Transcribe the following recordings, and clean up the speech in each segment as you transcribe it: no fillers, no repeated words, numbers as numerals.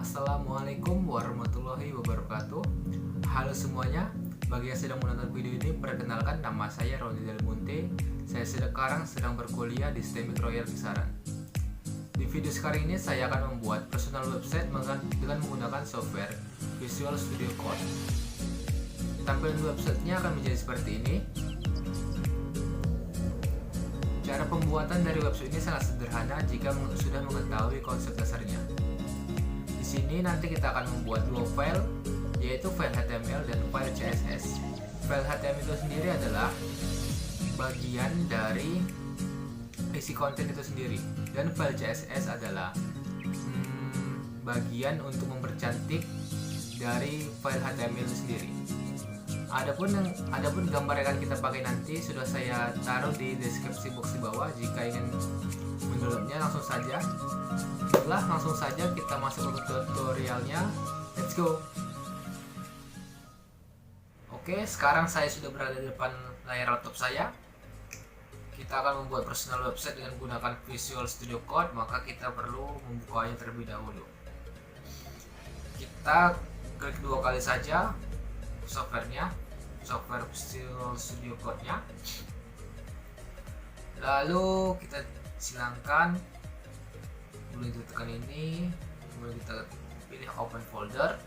Assalamualaikum warahmatullahi wabarakatuh. Halo semuanya, bagi yang sedang menonton video ini, perkenalkan nama saya Roni Del Munte. Saya sekarang sedang berkuliah di STEMIC Royal Kisaran. Di video sekarang ini saya akan membuat personal website dengan menggunakan software Visual Studio Code. Tampilan websitenya akan menjadi seperti ini. Cara pembuatan dari website ini sangat sederhana jika sudah mengetahui konsep dasarnya. Di sini nanti kita akan membuat dua file, yaitu file HTML dan file CSS. File HTML itu sendiri adalah bagian dari isi konten itu sendiri, dan file CSS adalah bagian untuk mempercantik dari file HTML itu sendiri. Adapun gambar yang akan kita pakai nanti sudah saya taruh di deskripsi box di bawah. Jika ingin mendownloadnya langsung saja kita masuk ke tutorialnya. Let's go. Oke, sekarang saya sudah berada di depan layar laptop saya. Kita akan membuat personal website dengan menggunakan Visual Studio Code, maka kita perlu membukanya terlebih dahulu. Kita klik dua kali saja software Visual Studio Code-nya. Lalu kita silangkan, boleh kita tekan ini, kemudian kita pilih open folder.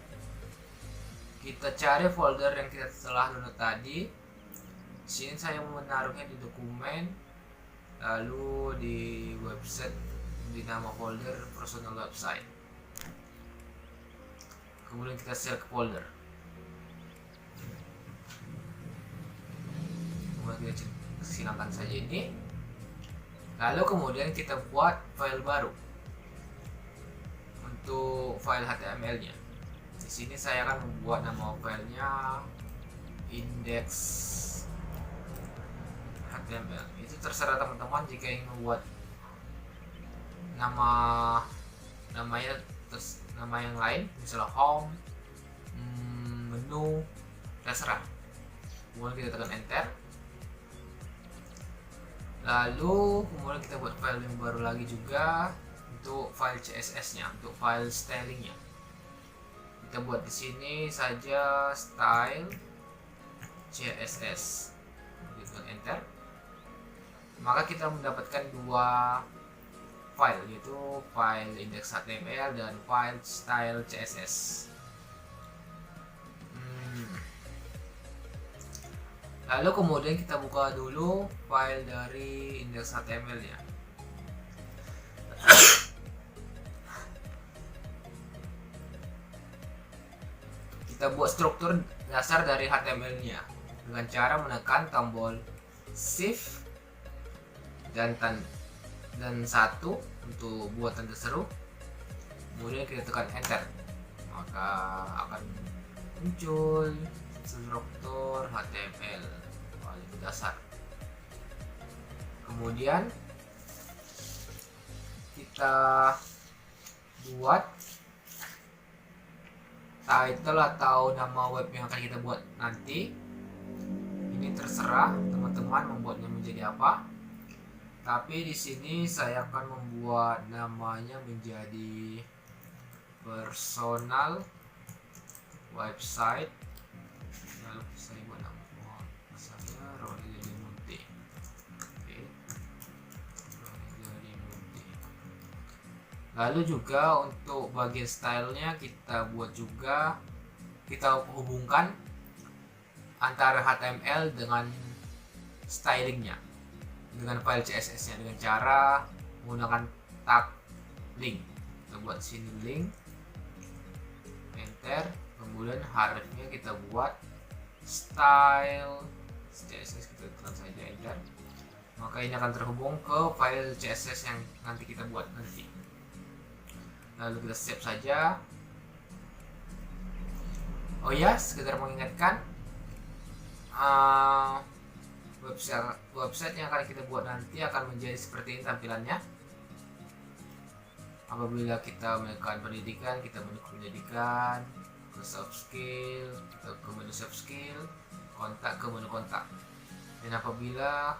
Kita cari folder yang kita telah download tadi. Di sini saya menaruhnya di dokumen, lalu di website di nama folder personal website. Kemudian kita select folder. Kemudian kita silangkan saja ini. Lalu kemudian kita buat file baru untuk file HTML-nya. Di sini saya akan membuat nama filenya index HTML. Itu terserah teman-teman jika ingin membuat nama yang lain, misalnya home, menu, terserah. Kemudian kita tekan enter. Lalu kemudian kita buat file yang baru lagi juga untuk file CSS-nya, untuk file stylingnya. Kita buat di sini saja style CSS. Kita enter. Maka kita mendapatkan dua file, yaitu file index HTML dan file style CSS. Lalu kemudian kita buka dulu file dari index HTML-nya. Kita buat struktur dasar dari HTML-nya dengan cara menekan tombol Shift dan 1 untuk buat tanda seru. Kemudian kita tekan enter, maka akan muncul struktur HTML paling dasar. Kemudian kita buat title atau nama web yang akan kita buat nanti. Ini terserah teman-teman membuatnya menjadi apa. Tapi di sini saya akan membuat namanya menjadi personal website. Lalu saya buat nama saya Roni Del Munte. Oke, Roni Del Munte. Lalu juga untuk bagian stylenya kita hubungkan antara HTML dengan stylingnya, dengan file CSS-nya dengan cara menggunakan tag link. Kita buat sini link, enter, kemudian harusnya kita buat style CSS, kita tekan saja enter, maka ini akan terhubung ke file CSS yang nanti kita buat nanti. Lalu kita save saja. Oh ya, sekedar mengingatkan, website yang akan kita buat nanti akan menjadi seperti ini tampilannya. Apabila kita menekan pendidikan, kita menekan pendidikan, ke soft skill, kita ke menu soft skill, kontak ke menu kontak. Dan apabila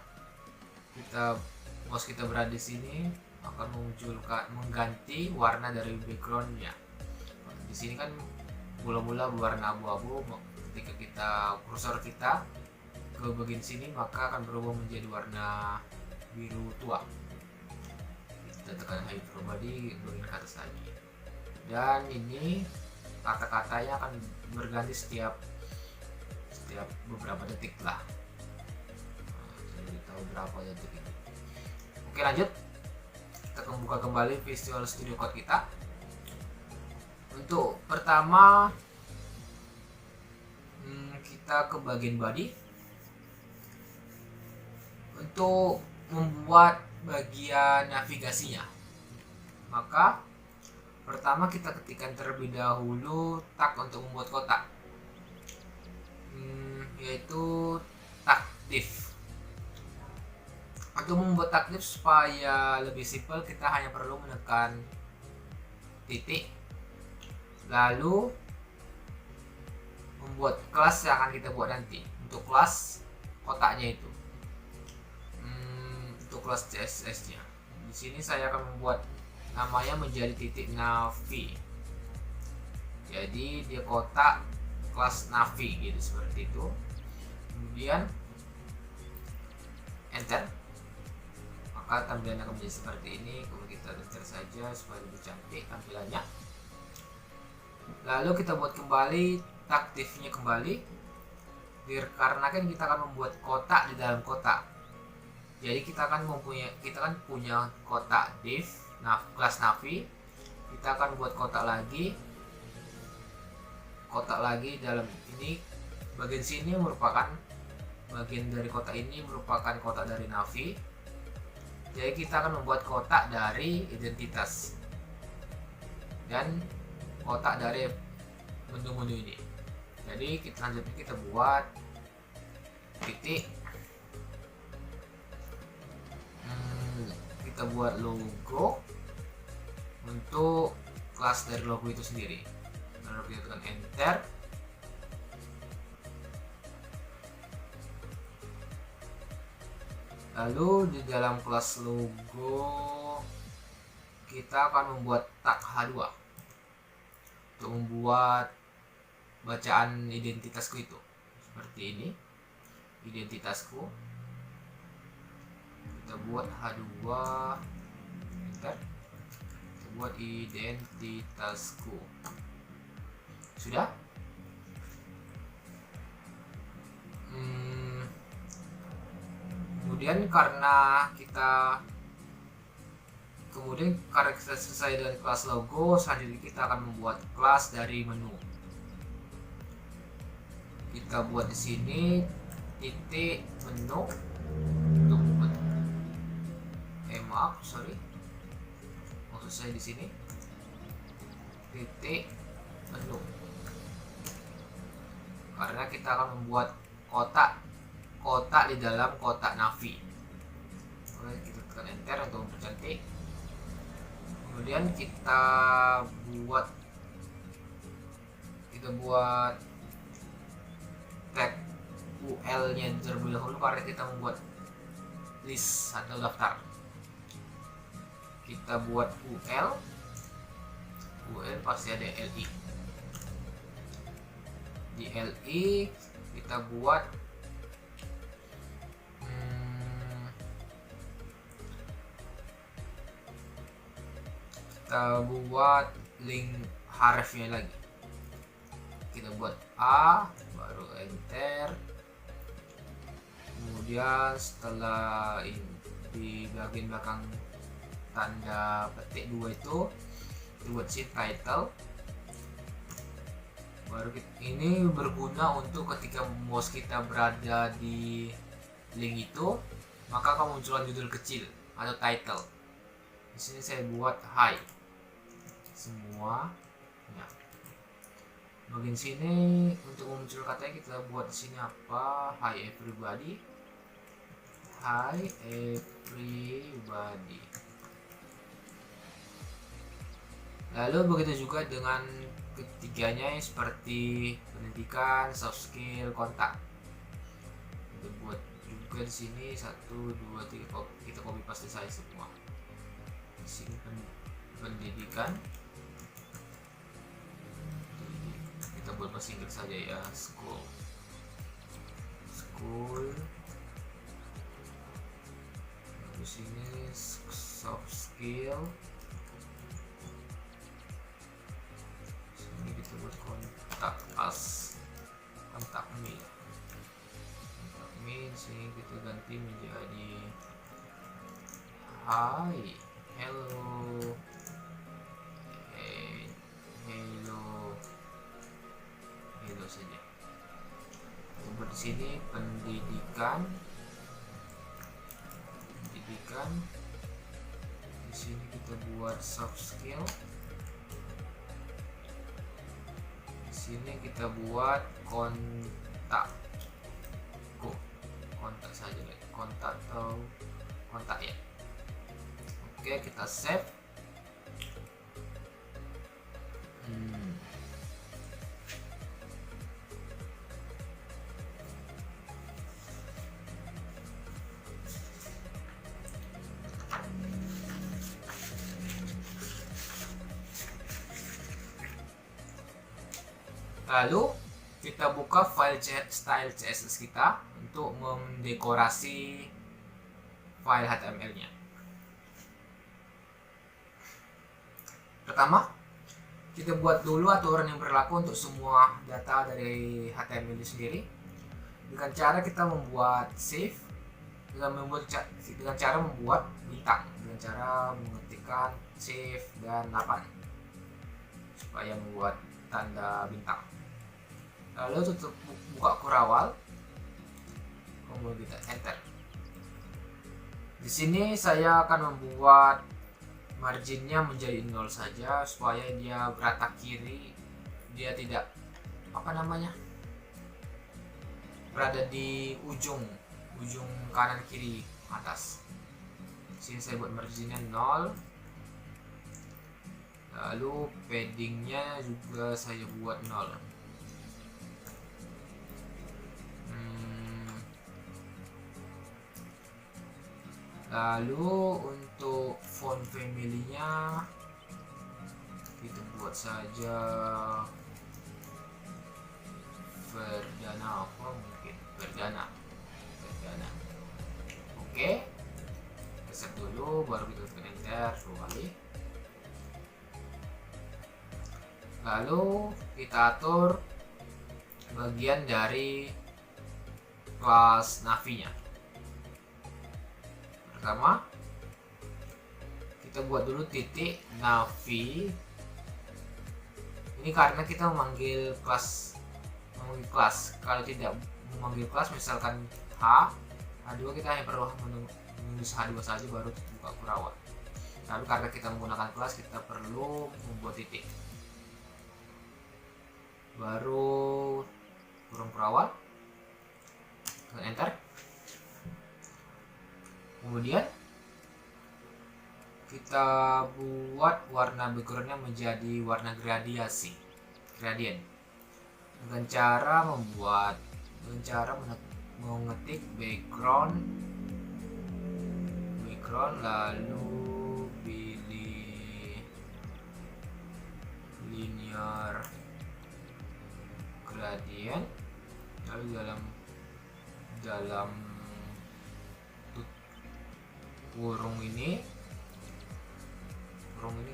mouse kita berada di sini, akan mengganti warna dari backgroundnya. Di sini kan mula-mula berwarna abu-abu, ketika kita kursor kita ke bagian sini maka akan berubah menjadi warna biru tua. Kita tekan hide everybody, bagian ke atas lagi. Dan ini kata-katanya akan berganti setiap beberapa detik lah. Jadi tahu berapa detik ini. Oke, lanjut. Kita buka kembali Visual Studio Code kita. Untuk pertama kita ke bagian body. Untuk membuat bagian navigasinya, maka pertama kita ketikkan terlebih dahulu tag untuk membuat kotak, yaitu tag div. Untuk membuat tag div supaya lebih simpel, kita hanya perlu menekan titik, lalu membuat kelas yang akan kita buat nanti. Untuk kelas kotaknya itu, untuk kelas CSS nya, di sini saya akan membuat namanya menjadi titik navi. Jadi dia kotak kelas navi gitu, seperti itu. Kemudian enter, maka tampilan akan menjadi seperti ini. Kalau kita enter saja supaya lebih cantik tampilannya. Lalu kita buat kembali tag div-nya kembali, dikarenakan kita akan membuat kotak di dalam kotak. Jadi kita kan punya kotak div kelas navi. Kita akan buat kotak lagi dalam ini. Bagian sini merupakan bagian dari kotak ini, merupakan kotak dari navi. Jadi kita akan membuat kotak dari identitas dan kotak dari menu-menu ini. Jadi selanjutnya kita buat titik, kita buat logo untuk kelas dari logo itu sendiri. Lalu kita tekan enter. Lalu di dalam kelas logo kita akan membuat tag H2 untuk membuat bacaan identitasku itu. Seperti ini, identitasku. Kita buat H2, enter. Kita buat identitasku. Sudah. Kemudian karena kita selesai dengan kelas logo, selanjutnya kita akan membuat kelas dari menu. Kita buat di sini titik menu untuk maksud saya di sini titik menu, karena kita akan membuat kotak di dalam kotak navi. Oke, kita tekan enter untuk mempercantik. Kemudian kita buat tag UL nya terlebih dahulu, karena kita membuat list atau daftar. Kita buat UL pasti ada LI. Di LI kita buat link harfnya lagi. Kita buat A, baru enter. Kemudian setelah ini, di bagian belakang tanda petik 2 itu kita buat sheet title. Baru ini berguna untuk ketika mouse kita berada di link itu, maka akan munculkan judul kecil atau title. Di sini saya buat hi semua. Ya. Bagian sini untuk memuncul katanya kita buat di sini apa? Hi everybody. Hi everybody. Lalu begitu juga dengan ketiganya, seperti pendidikan, soft skill, kontak. Kita buat juga di sini 1, 2, 3, kita copy paste saya semua. Di sini pendidikan. bahasa Inggris saja ya, school. Di sini soft skill. Sini kita buat kontak me. Sini kita ganti menjadi hi, hello, hello saja. Buat di sini pendidikan. Di sini kita buat soft skill. Di sini kita buat kontak saja, kontak ya. Oke, kita save. Lalu kita buka file style CSS kita untuk mendekorasi file HTML-nya. Pertama, kita buat dulu aturan yang berlaku untuk semua data dari HTML ini sendiri. Dengan cara kita membuat save, dengan cara membuat bintang, dengan cara mengetikkan save dan 8 supaya membuat tanda bintang. Lalu tutup, buka kurawal, kemudian kita enter. Di sini saya akan membuat marginnya menjadi 0 saja supaya dia berata kiri, dia tidak berada di ujung kanan kiri atas. Di sini saya buat marginnya 0. Lalu paddingnya juga saya buat 0. Lalu untuk font family-nya kita buat saja Verdana, Verdana. Oke, kita save dulu, baru kita tekan enter 2 kali. Lalu kita atur bagian dari kelas navinya. Pertama, kita buat dulu titik navi. Ini karena kita memanggil kelas. Kalau tidak memanggil kelas, misalkan H2, kita hanya perlu menulis H2 saja baru buka kurawal. Lalu karena kita menggunakan kelas, kita perlu membuat titik. Baru kurung kurawal, tekan enter. Kemudian kita buat warna backgroundnya menjadi warna gradien dengan cara mengetik background lalu pilih linear gradient, lalu dalam kurung ini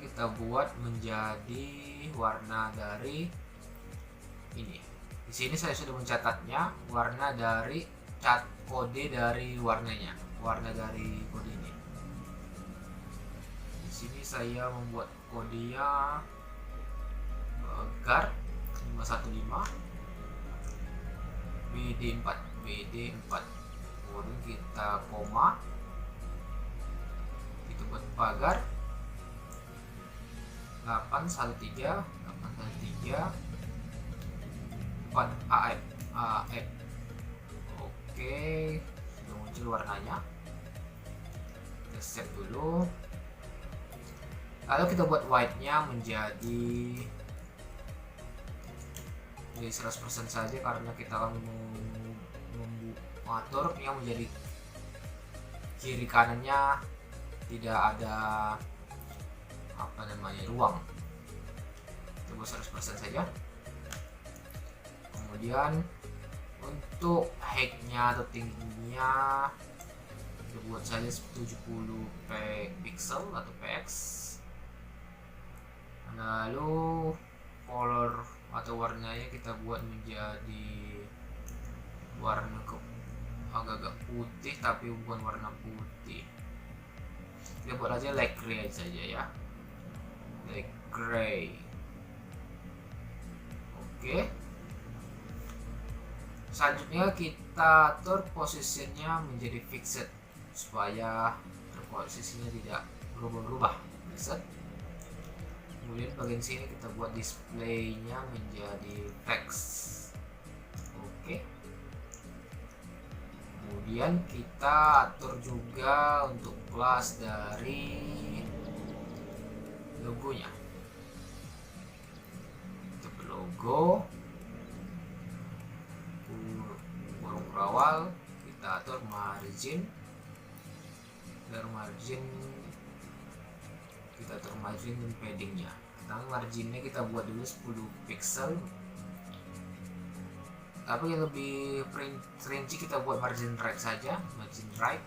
kita buat menjadi warna dari ini. Di sini saya sudah mencatatnya, warna dari kode dari warnanya, warna dari kode ini. Di sini saya membuat kodenya guard 515 BD4, kemudian kita koma, kita buat pagar 813 4 AF. Oke, sudah muncul warnanya. Kita save dulu. Lalu kita buat white-nya menjadi 100% saja karena kita akan mengatur yang menjadi kiri kanannya tidak ada ruang. Kita buat 100% saja. Kemudian untuk height-nya atau tingginya kita buat saja 70 pixel atau px. Lalu color atau warnanya kita buat menjadi warna agak-agak putih tapi bukan warna putih. Kita buat aja light gray saja ya, light gray. Oke. Selanjutnya kita atur posisinya menjadi fixed supaya posisinya tidak berubah-ubah. Fixed. Kemudian bagian sini kita buat displaynya menjadi text. Oke. Kemudian kita atur juga untuk kelas dari logonya. Untuk logo burung berawal kita atur margin. Dari margin kita atur margin dan paddingnya. Marginnya kita buat dulu 10 pixel, tapi yang lebih rinci kita buat margin right saja. Margin right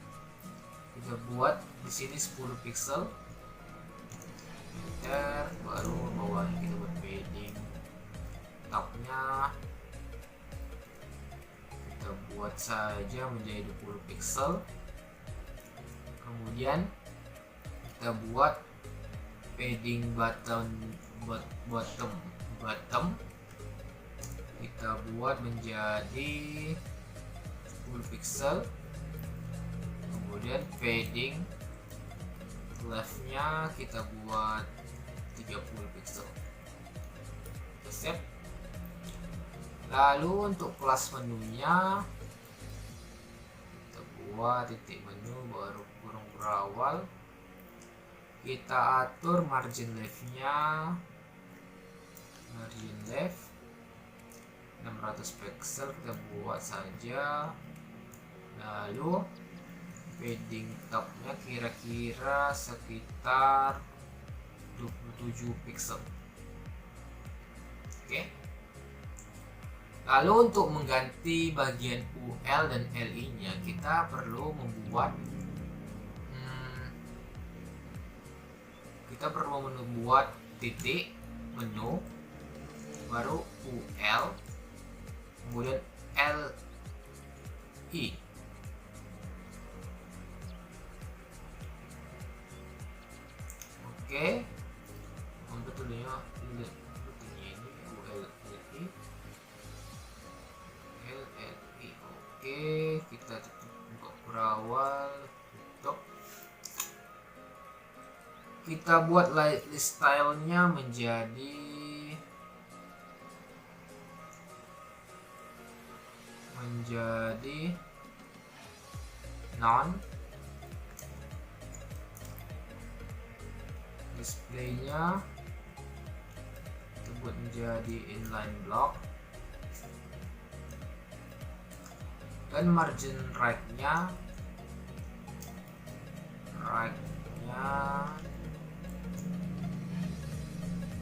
kita buat di sini 10 pixel, enter, baru bawahnya kita buat padding. Topnya kita buat saja menjadi 20 pixel. Kemudian kita buat padding bottom kita buat menjadi 10 pixel. Kemudian padding leftnya kita buat 30 pixel. Set. Lalu untuk kelas menunya kita buat titik menu baru burung berawal. Kita atur margin leftnya, margin left 600 pixel kita buat saja. Lalu padding topnya kira-kira sekitar 27 pixel. Oke. Lalu untuk mengganti bagian UL dan LI nya kita perlu membuat titik menu baru UL kemudian LI. Oke, betulnya ini UL LI LI. Oke, kita tutup buka berawal, tutup. Kita buat list stylenya menjadi non. Displaynya kita buat menjadi inline block. Dan margin right-nya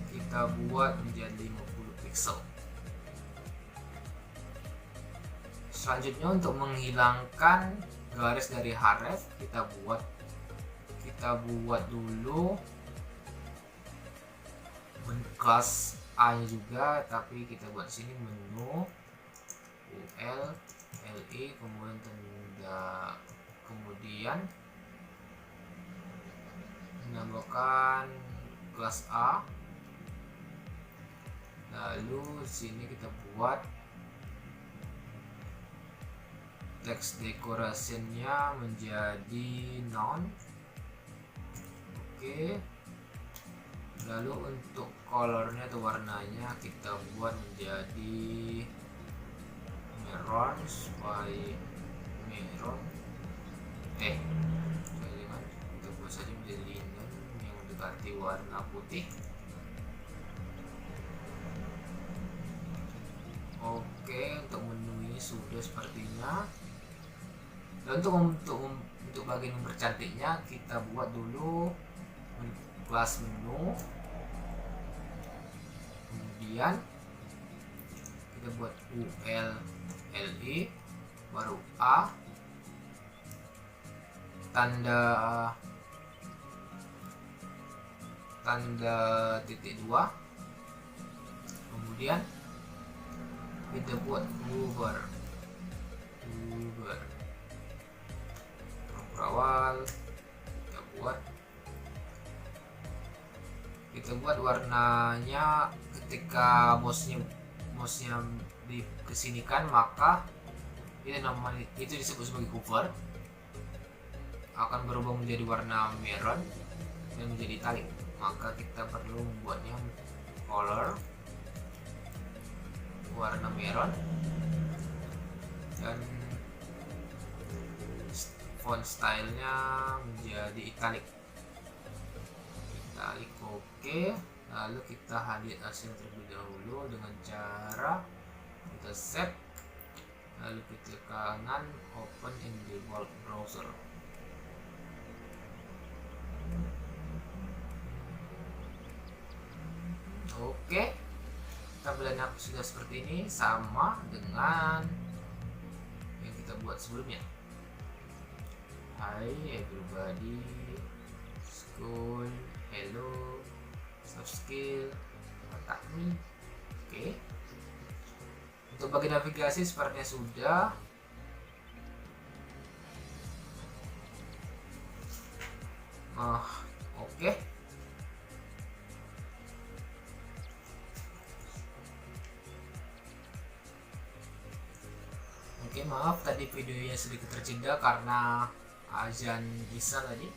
kita buat menjadi 50 pixel. Selanjutnya untuk menghilangkan garis dari href kita buat dulu kelas A nya juga, tapi kita buat sini menu UL LI kemudian tanda, kemudian menambahkan kelas A. Lalu sini kita buat text decoration-nya menjadi non. Oke. Lalu untuk colornya atau warnanya kita buat menjadi maroon supaya kita buat saja menjadi linen yang mendekati warna putih. Oke, untuk menu ini sudah sepertinya. Dan untuk bagian mempercantiknya kita buat dulu kelas menu, kemudian kita buat ULLI, baru A, tanda titik 2, kemudian kita buat hover awal, kita buat warnanya. Ketika mouse-nya di kesinikan, maka ini namanya, itu disebut sebagai hover, akan berubah menjadi warna merah dan menjadi italic. Maka kita perlu membuatnya color warna merah dan font stylenya menjadi italic. Oke. Lalu kita lihat hasil terlebih dahulu dengan cara kita save, lalu kita kanan open in the web browser. Oke, tampilannya sudah seperti ini, sama dengan yang kita buat sebelumnya. Hi everybody, school, hello, soft skill, kontak me. Oke. Untuk bagian navigasi sepertinya sudah. Oke. Oke, maaf tadi videonya sedikit terjeda karena azan Isya tadi.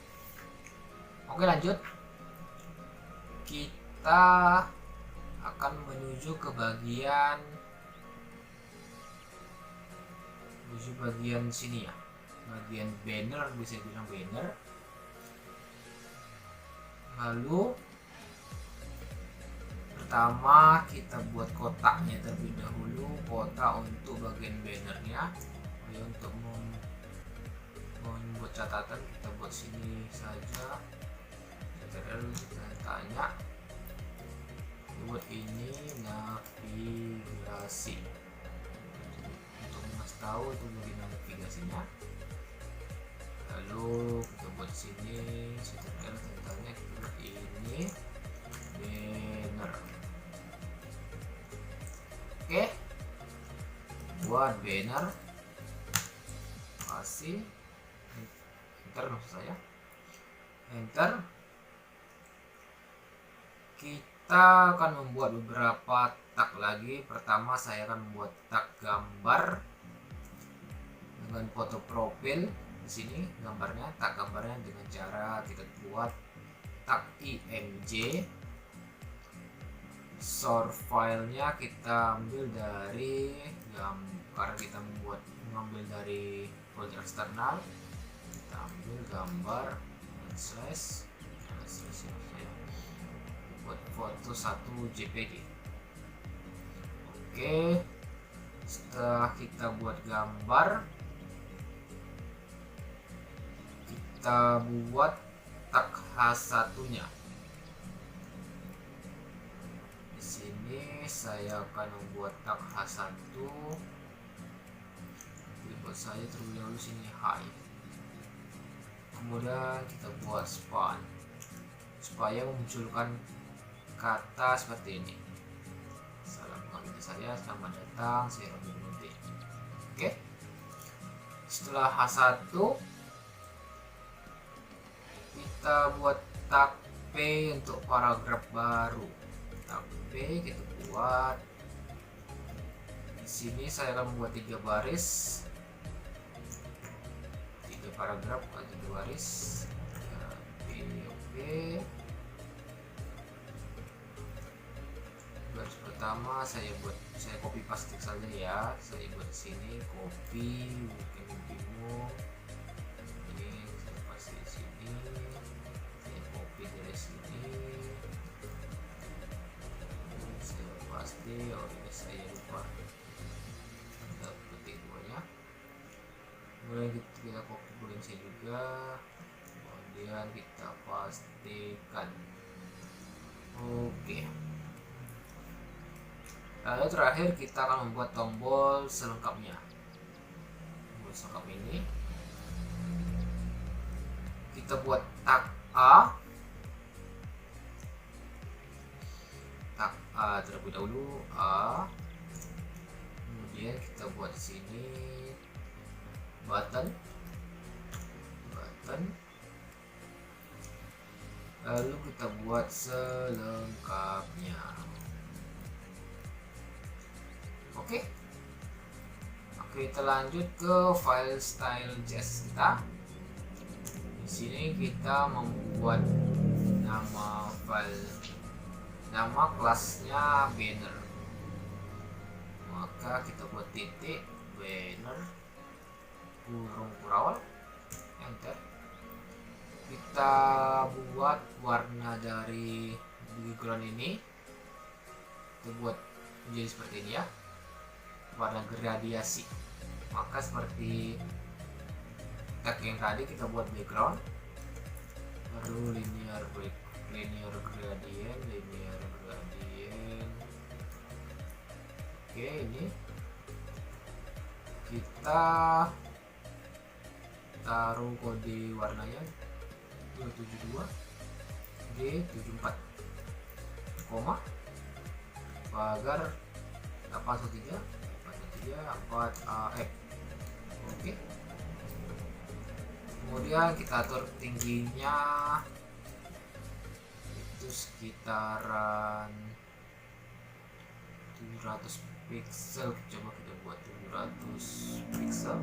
Oke, lanjut. Kita akan menuju ke bagian sini ya, bagian banner, bisa bilang banner. Lalu pertama kita buat kotaknya terlebih dahulu, kotak untuk bagian bannernya. Untuk membuat catatan kita buat sini saja, kita tanya buat ini navigasi, untuk mas tahu itu bagian navigasinya. Lalu kita buat sini tanya kita buat ini banner. Oke, buat banner, kasih enter, maksud saya enter. Kita akan membuat beberapa tag lagi. Pertama saya akan membuat tag gambar dengan foto profil. Di sini gambarnya, tag gambarnya dengan cara kita buat tag img. Source filenya kita ambil dari karena kita mengambil dari folder eksternal, kita ambil gambar slash buat foto 1 JPG. Oke, setelah kita buat gambar, kita buat tag H1 nya. Di sini saya akan membuat tag H1. Buat saya terlebih dahulu sini hi. Kemudian kita buat span supaya memunculkan kata seperti ini. Salam mengenal saya, selamat datang, saya Robi Munte. Oke. Setelah H1 kita buat tag P untuk paragraf baru. Tag P kita buat. Di sini saya akan membuat 3 baris. 3 paragraf atau 3 baris. Oke. Baris pertama saya copy paste saja ya. Saya buat sini copy, mungkin bingung. Ini saya paste di sini. Saya copy dari sini. Saya paste. Oh ini saya lupa. Kita petik duanya. Kemudian kita copy bulan saya juga. Kemudian kita pastikan. Oke. Lalu terakhir kita akan membuat tombol selengkapnya. Tombol selengkap ini kita buat tag A. Tag A terlebih dahulu, A. Kemudian kita buat di sini button. Lalu kita buat selengkapnya. Oke, kita lanjut ke file style.js kita. Di sini kita membuat nama kelasnya banner. Maka kita buat titik banner kurung kurawal, enter. Kita buat warna dari background ini, kita buat menjadi seperti ini ya, warna gradiasi. Maka seperti tag yang tadi kita buat background, baru linear gradient. Oke, ini kita taruh kode warnanya 272 G74 koma pagar 813 4AF. Oke, kemudian kita atur tingginya itu sekitaran 700 pixel. Coba kita buat 700 pixel.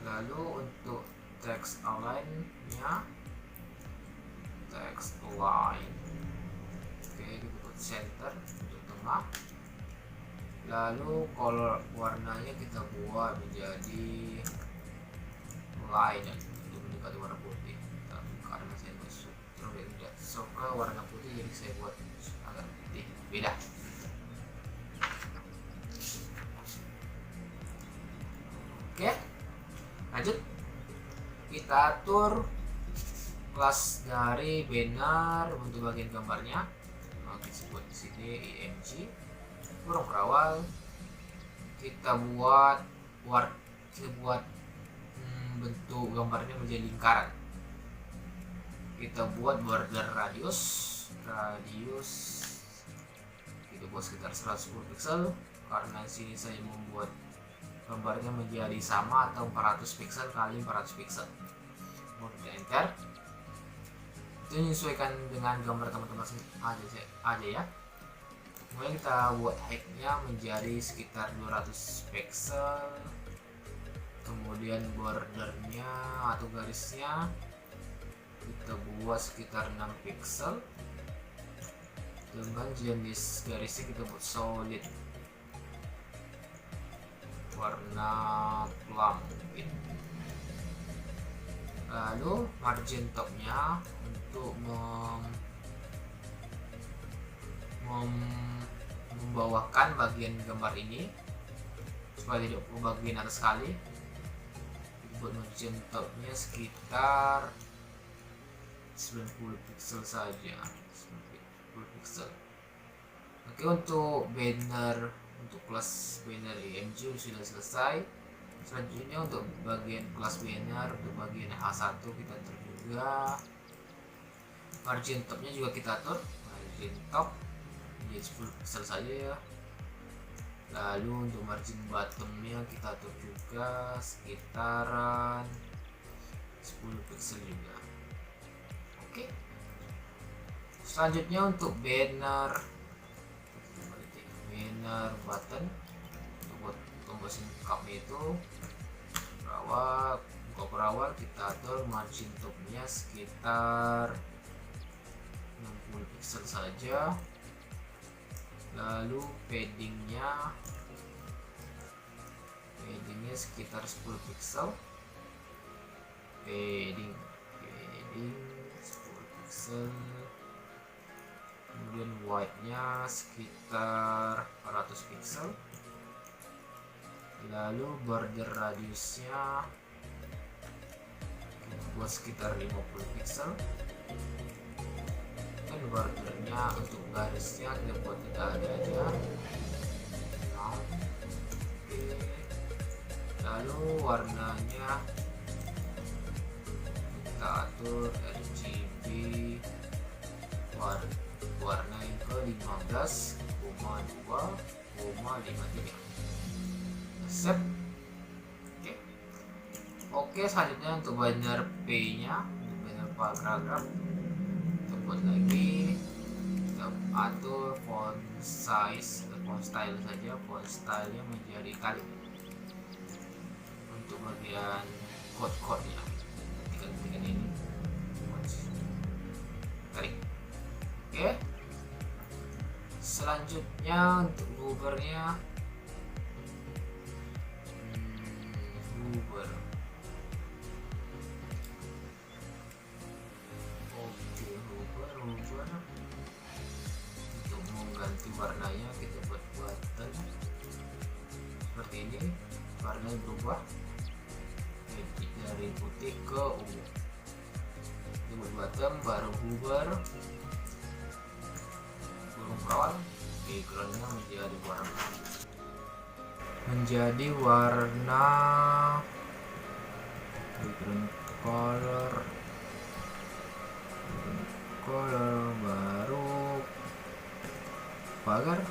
Lalu untuk text align-nya, text align, oke, kita buat center untuk tengah. Lalu color warnanya kita buat menjadi light untuk mendekati warna putih. Tapi karena saya tidak suka warna putih, jadi saya buat agak putih, beda. Oke, lanjut. Kita atur kelas dari banner untuk bagian gambarnya. Kita sebut di sini img kurung berawal. Kita buat bentuk gambarnya menjadi lingkaran. Kita buat border radius kita buat sekitar 110 pixel, karena sini saya membuat gambarnya menjadi sama atau 400 pixel kali 400 pixel. Kemudian enter. Itu menyesuaikan dengan gambar teman-teman aja ya. Kemudian kita buat height-nya menjadi sekitar 200 pixel. Kemudian bordernya atau garisnya kita buat sekitar 6 pixel. Dengan jenis garisnya kita buat solid, warna plum mungkin. Lalu margin topnya untuk membawahkan bagian gambar ini supaya tidak bagian atas sekali. Buat margin topnya sekitar 90 pixel saja, 90 pixel. Oke, untuk banner, untuk kelas banner img sudah selesai. Selanjutnya untuk bagian kelas banner, untuk bagian H1 kita atur juga. Margin topnya juga kita atur, margin top menjadi 10 pixel saja ya. Lalu untuk margin bottomnya kita atur juga sekitaran 10 pixel juga. Oke, selanjutnya untuk banner button, untuk buat tombol selengkapnya itu berawal kita atur margin topnya sekitar 60 pixel saja. Lalu paddingnya sekitar 10 pixel. Padding 10 pixel. Kemudian white-nya sekitar 400 pixel. Lalu border radiusnya buat sekitar 50 pixel. Dan bordernya untuk garisnya kita buat tidak ada aja. warnanya kita atur RGB warna yang ke 15,2,53. Set. Oke, selanjutnya untuk banner P nya, banner paragraf, kita buat lagi, kita atur font size, font style saja, font stylenya menjadi kali untuk bagian code-code-nya. Ketika ini kali. Oke, selanjutnya untuk hovernya, hover. Untuk mengganti warnanya kita buat button seperti ini, warnanya berubah dari putih ke ungu. Kita buat button, baru hover, burung perawat, backgroundnya menjadi warna background color baru pagar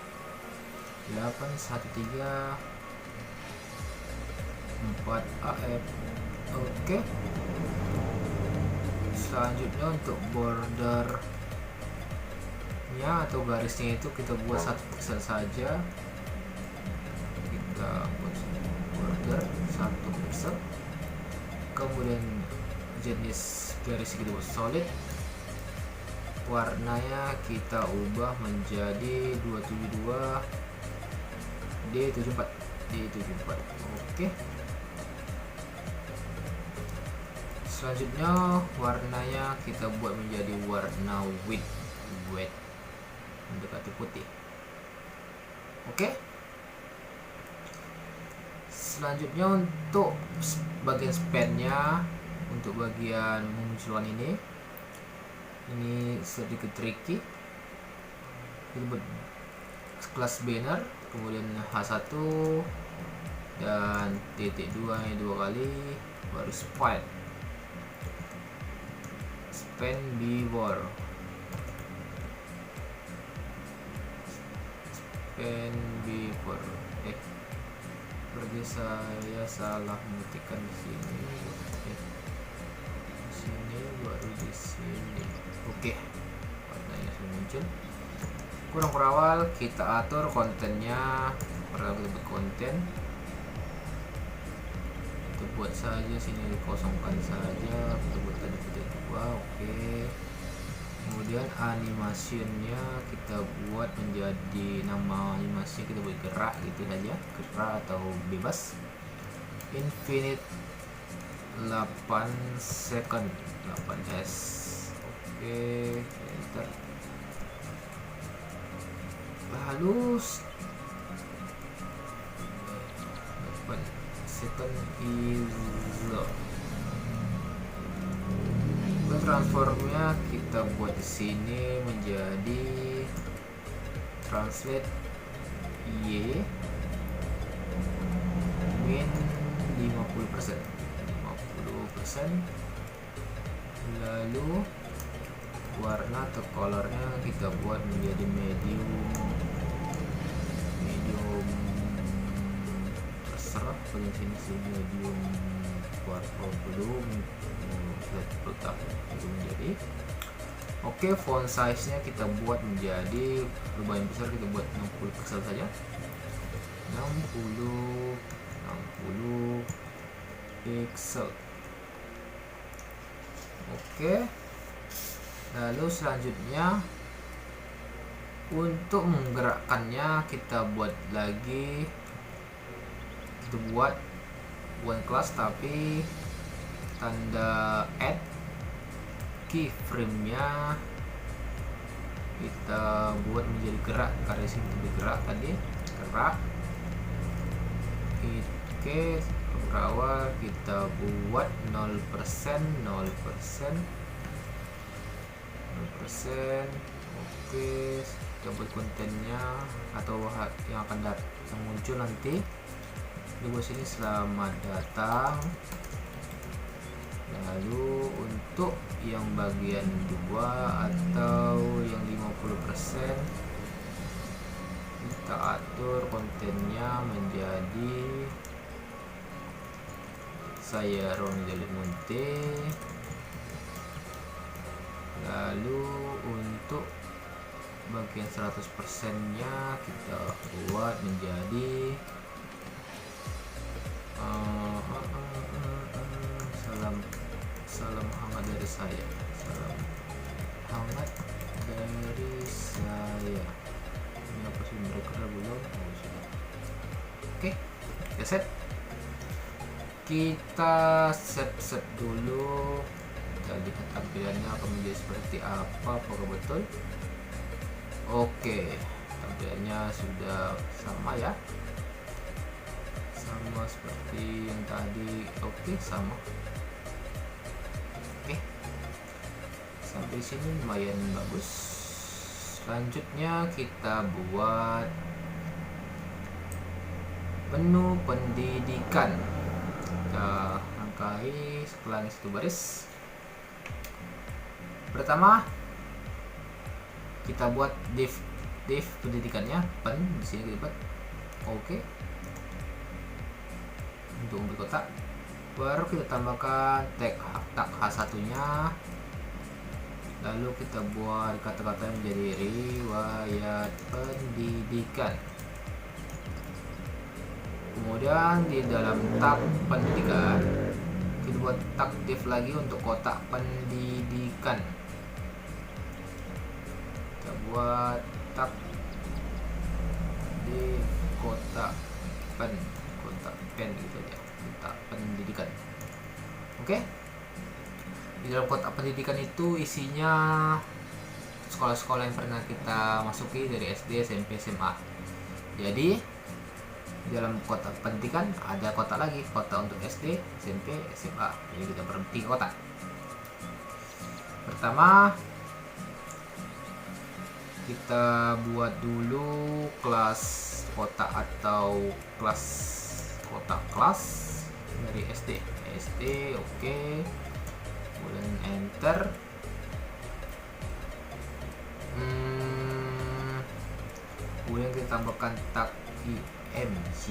8134 AF. Oke, selanjutnya untuk bordernya atau garisnya itu kita buat 1 pixel saja. Kita buat border 1 pixel, kemudian jenis garis kita buat solid, warnanya kita ubah menjadi 272 D74. Oke, selanjutnya warnanya kita buat menjadi warna white mendekati putih. Oke, selanjutnya untuk bagian span-nya, untuk bagian memunculkan ini sedikit tricky. Kita buat kelas banner, kemudian H1 dan titik 2 kali, baru span before berarti saya salah mengetikkan di sini. Baru di sini. Oke, warnanya sudah muncul. Kurang berawal, kita atur kontennya. Pertama kita buat konten, kita buat saja sini, dikosongkan saja, kita buat tadi putih 2. Oke, kemudian animasinya kita buat menjadi, nama animasi kita buat gerak gitu saja, gerak atau bebas, infinite 8 second 8s. Oke, enter. Lalu 8 second ISO. Transformnya kita buat di sini menjadi translate Y min 50%. Lalu warna atau colornya kita buat menjadi medium, terserah pada sini sih, medium warna belum letak itu menjadi. Oke, font size nya kita buat menjadi lumayan besar, kita buat 60 pixel saja, 60 pixel. Oke, lalu selanjutnya untuk menggerakkannya kita buat lagi, kita buat one class tapi tanda add, keyframe nya kita buat menjadi gerak, karena sini bergerak tadi, gerak. Oke, berawal kita buat 0%. Oke, kita buat kontennya atau yang akan datang muncul nanti. di bawah sini selamat datang. Lalu untuk yang bagian 2 atau yang 50% kita atur kontennya menjadi saya Roni Delimunte. Lalu untuk bagian 100% nya kita buat menjadi salam hangat dari saya, salam hangat dari saya. Ini apa sih, mereka belum? Oh, sudah. Oke, ya set. Kita set dulu. Kita lihat tampilannya akan menjadi seperti apa. Apakah betul? Oke, tampilannya sudah sama ya, sama seperti yang tadi. Oke, sama. Oke, sampai sini lumayan bagus. Selanjutnya kita buat menu pendidikan. Kita angkai setelah satu baris. Pertama kita buat div pendidikannya pen, di sini kita buat oke. Untuk memberi kotak, baru kita tambahkan tag H1 nya, lalu kita buat kata-kata menjadi riwayat pendidikan. Kemudian di dalam tag pendidikan kita buat tag div lagi untuk kotak pendidikan. Kita buat tag di kotak pen gitu aja, kotak pendidikan. Oke. Di dalam kotak pendidikan itu isinya sekolah-sekolah yang pernah kita masuki dari SD, SMP, SMA. Jadi di dalam kotak pendidikan ada kotak lagi, kotak untuk SD, SMP, SMA. Jadi kita berhenti kotak. Pertama kita buat dulu kelas kotak atau kelas dari SD. Oke. Kemudian enter. Kemudian kita tambahkan tag img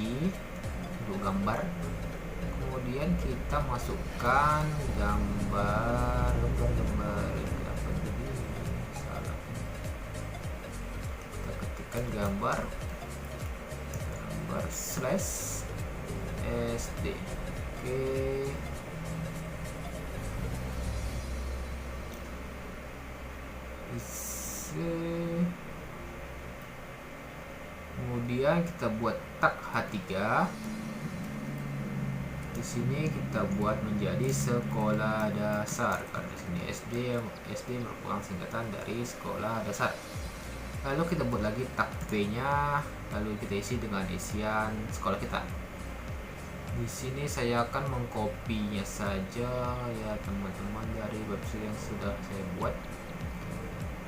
untuk gambar. Kemudian kita masukkan gambar apa tadi, salah, kita ketikkan gambar slash SD. Oke. Kemudian kita buat tag H3. Di sini kita buat menjadi sekolah dasar, karena di sini SD merupakan singkatan dari sekolah dasar. Lalu kita buat lagi tag P-nya, lalu kita isi dengan isian sekolah kita. Di sini saya akan mengkopinya saja ya teman-teman dari website yang sudah saya buat.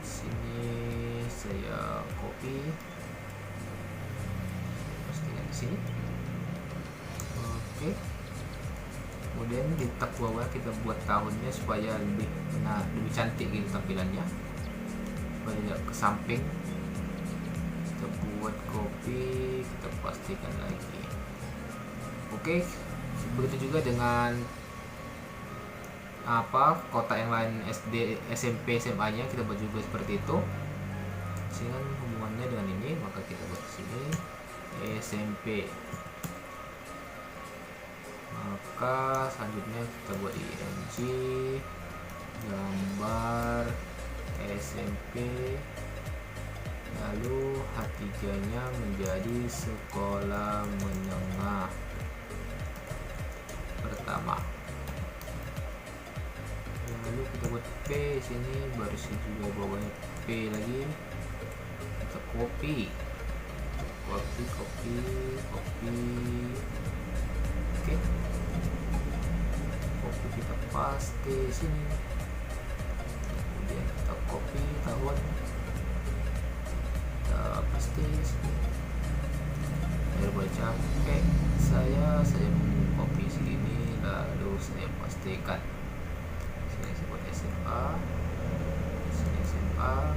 Di sini saya copy, pastikan di sini. Oke. Kemudian di tab bawah kita buat tahunnya supaya lebih cantik gitu tampilannya, supaya tidak ke samping. Kita buat copy, kita pastikan lagi. Oke, begitu juga dengan kotak yang lain SD, SMP, SMA nya kita buat juga seperti itu. Sini kan hubungannya dengan ini, maka kita buat di sini SMP. Maka selanjutnya kita buat img gambar SMP, lalu H3 nya menjadi sekolah menengah pertama. Lalu kita buat P sini, baris juga bawahnya P lagi. Kita copy. Oke. Copy, kita paste sini. Kemudian kita copy tahun, kita paste sini. Air buat capek saya mau copy sini, lalu saya pastikan sini saya buat SMA, sini SMA,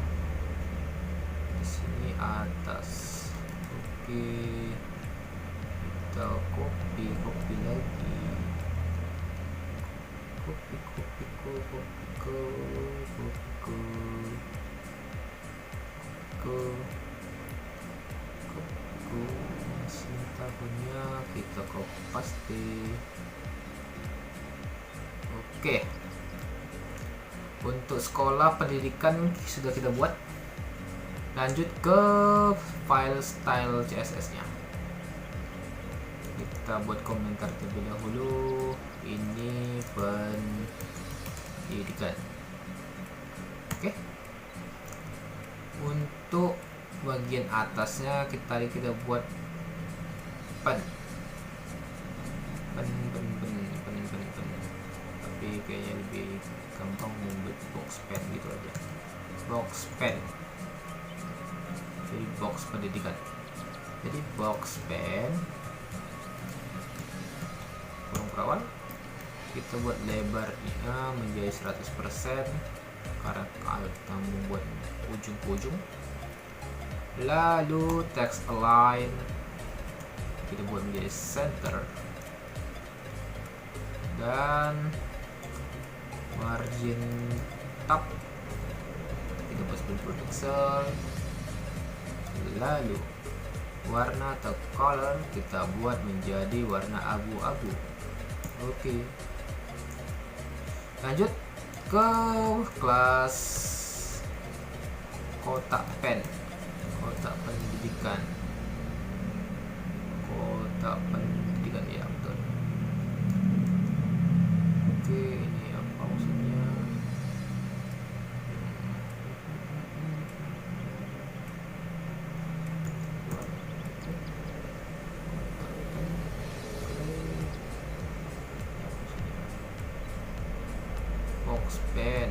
di sini atas. Oke, kita copy lagi, copy masih tahunnya kita copy paste. Oke, untuk sekolah pendidikan sudah kita buat. Lanjut ke file style CSS nya, kita buat komentar terlebih dahulu. Ini pendidikan. Oke, untuk bagian atasnya kita buat pen, tapi kayaknya lebih gampang membuat box pen gitu aja. Box pen, jadi box pendidikan. Jadi box pen kurung perawan, kita buat lebarnya menjadi 100% karena kalau kita membuat ujung ke ujung. Lalu text align kita buat menjadi center, dan margin top kita buat 90 pixel. Lalu warna atau color kita buat menjadi warna abu-abu. Oke, lanjut ke kelas kotak pen, kotak pendidikan, ya betul. Oke, ini apa maksudnya? Box pen,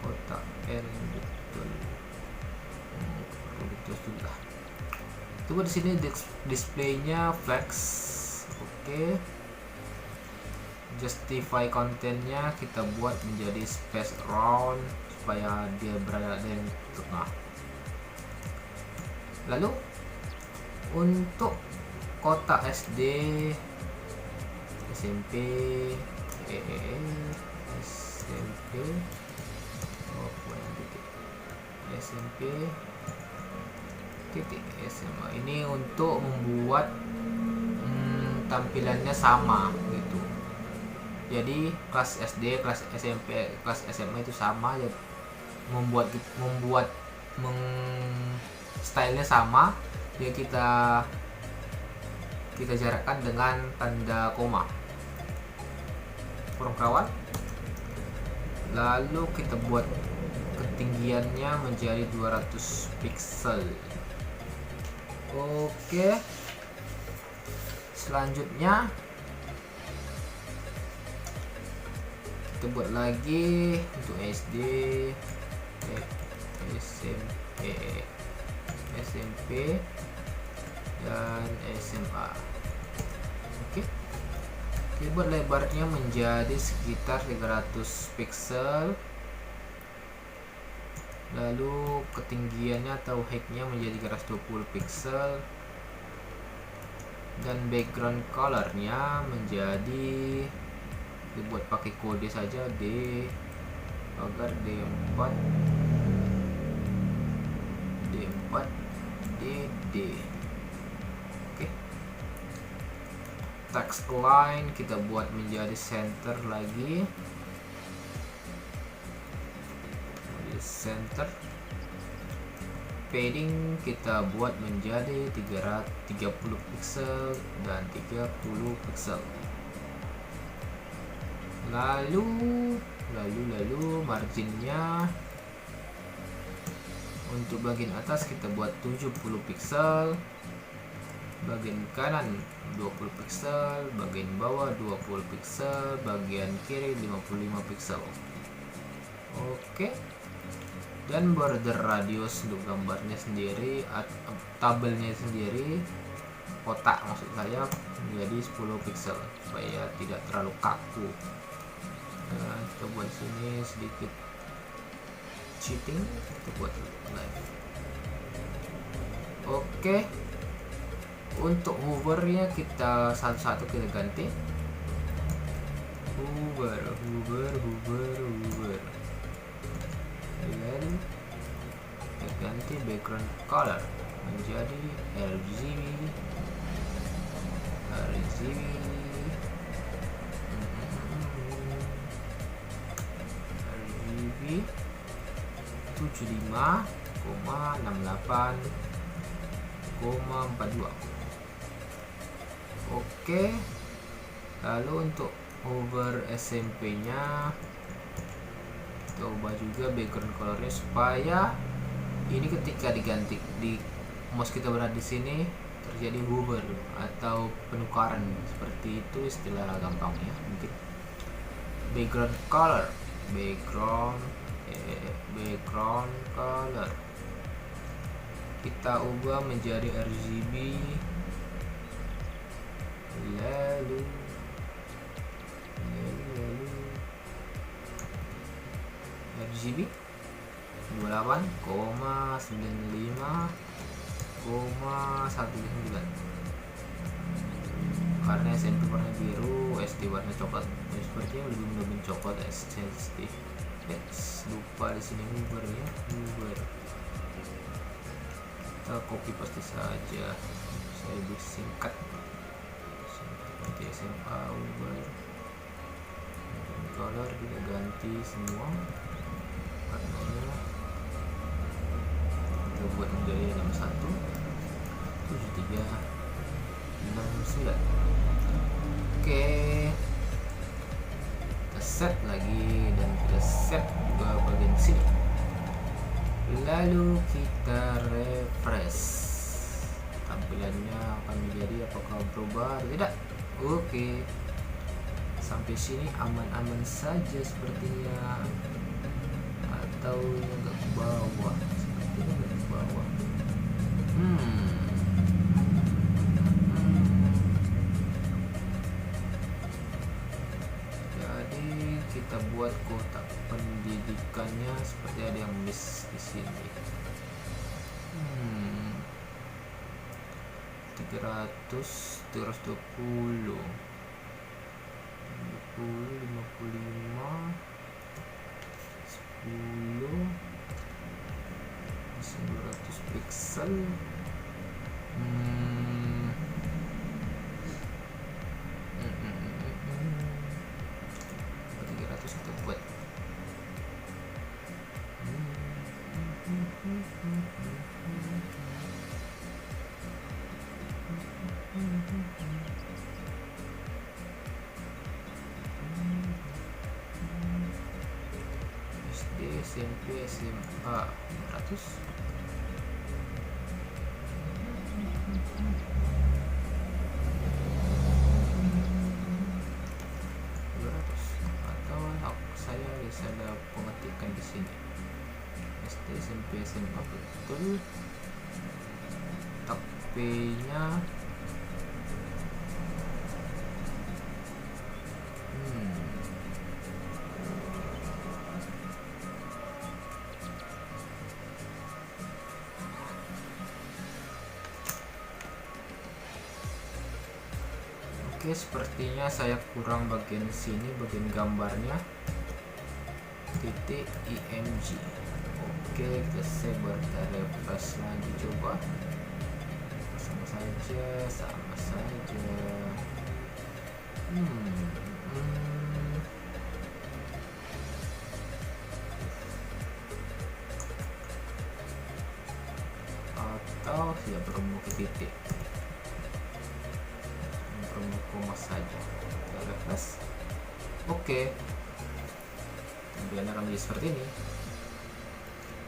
kotak pen, betul. Sudah. Tunggu di sini displaynya flex. Oke. Justify kontennya kita buat menjadi space around supaya dia berada di tengah. Lalu untuk kotak SD, SMP, SMP, SMP, titik SMA, ini untuk membuat tampilannya sama gitu. Jadi kelas SD, kelas SMP, kelas SMA itu sama ya, membuat stylenya sama ya, kita jarakkan dengan tanda koma kurung kawan. Lalu kita buat ketinggiannya menjadi 200 pixel. Oke, selanjutnya kita buat lagi untuk SD, SMP dan SMA. Oke, kita buat lebarnya menjadi sekitar 300 pixel. Lalu ketinggiannya atau height-nya menjadi 320 pixel, dan background colornya menjadi dibuat pakai kode saja agar D4 DD. Oke, text align kita buat menjadi center lagi, center. Padding kita buat menjadi 30 pixel dan 30 pixel. Lalu marginnya untuk bagian atas kita buat 70 pixel, bagian kanan 20 pixel, bagian bawah 20 pixel, bagian kiri 55 pixel. Oke, dan border radius untuk gambarnya sendiri, tabelnya sendiri, kotak maksud saya, menjadi 10 pixel supaya tidak terlalu kaku. Nah, kita buat sini sedikit cheating, kita buat live. Oke, untuk hovernya kita satu-satu kita ganti. Hover. Dan kita ganti background color menjadi RGB 75,68,42. Oke, lalu untuk over SMP nya kita ubah juga background colornya supaya ini ketika diganti di mouse kita berada di sini terjadi hover atau penukaran, seperti itu istilah gampangnya. Mungkin background color kita ubah menjadi RGB, lalu RGB 28,95,19 karena SMP warna biru, SD warna coklat. Ya, sepertinya lebih mendomin coklat SD. Lupa di sini hovernya. Kita copy paste saja, saya lebih singkat. Seperti SMA hover. Color kita ganti semua warnanya, kita buat menjadi 61 73 69. Oke, kita set lagi dan kita set juga bagian sini, lalu kita refresh. Tampilannya akan menjadi apakah berubah atau tidak. Oke, sampai sini aman-aman saja sepertinya, atau nggak ke bawah, sepertinya nggak ke bawah. Jadi kita buat kotak pendidikannya seperti ada yang miss di sini. 300, 320, 55, 10, 900 pixel. 300 kita buat. SD, SMP, SMA 500. Atau saya bisa ada pengetikan di sini. SD, SMP, SMA betul. P-nya Oke, sepertinya saya kurang bagian sini, bagian gambarnya, titik img. Oke, kita sebar, kita refresh lagi, coba sama saja atau tidak perlu ke titik, perlu koma saja. Kita refresh. Oke, tampilannya akan menjadi seperti ini.